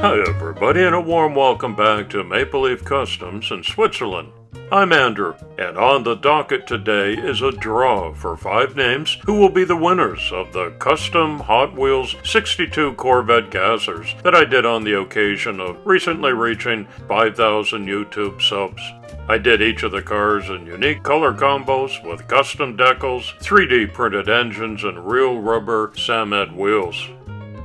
Hi everybody, and a warm welcome back to MapleLeaf Customs in Switzerland. I'm Andrew, and on the docket today is a draw for 5 names who will be the winners of the custom Hot Wheels 62 Corvette Gassers that I did on the occasion of recently reaching 5,000 YouTube subs. I did each of the cars in unique color combos with custom decals, 3D printed engines, and real rubber Samet wheels.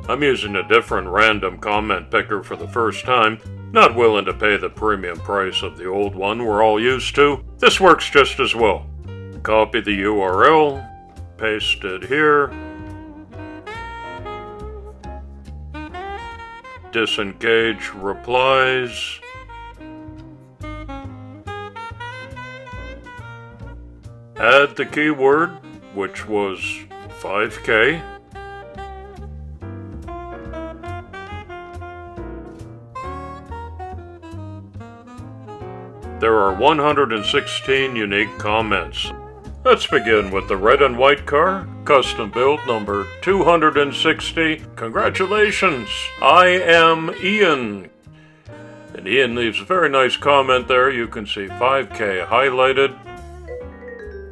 I'm using a different random comment picker for the first time, not willing to pay the premium price of the old one we're all used to. This works just as well. Copy the URL, paste it here, disengage replies, add the keyword, which was 5K, There are 116 unique comments. Let's begin with the red and white car, custom build number 260. Congratulations, I am Ian. And Ian leaves a very nice comment there. You can see 5K highlighted.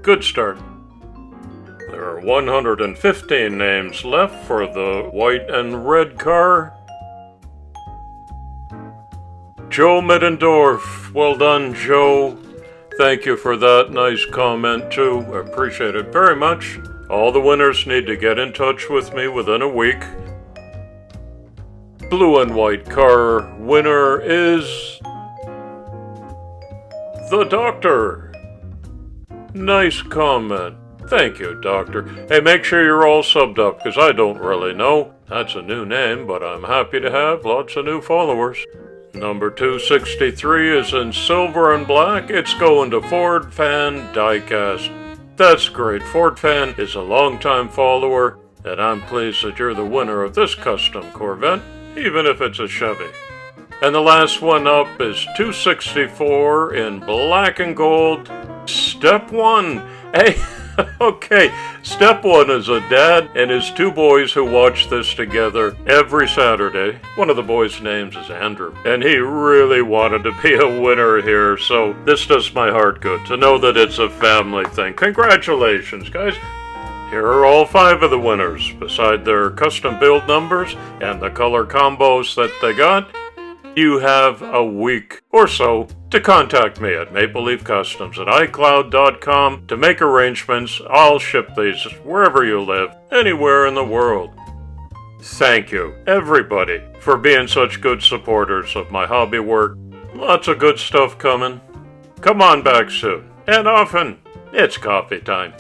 Good start. There are 115 names left for the white and red car. Joe Middendorf, well done, Joe. Thank you for that nice comment, too. I appreciate it very much. All the winners need to get in touch with me within a week. Blue and white car winner is the Doctor. Nice comment. Thank you, Doctor. Hey, make sure you're all subbed up, because I don't really know. That's a new name, but I'm happy to have lots of new followers. Number 263 is in silver and black. It's going to Ford Fan Diecast. That's great. Ford Fan is a longtime follower, and I'm pleased that you're the winner of this custom Corvette, even if it's a Chevy. And the last one up is 264 in black and gold. Step 1. Hey, okay. Step 1 is a dad and his 2 boys who watch this together every Saturday. One of the boys' names is Andrew, and he really wanted to be a winner here, so this does my heart good to know that it's a family thing. Congratulations, guys. Here are all 5 of the winners, beside their custom build numbers and the color combos that they got. You have a week or so to contact me at MapleLeafCustoms at iCloud.com to make arrangements. I'll ship these wherever you live, anywhere in the world. Thank you, everybody, for being such good supporters of my hobby work. Lots of good stuff coming. Come on back soon, and often. It's coffee time.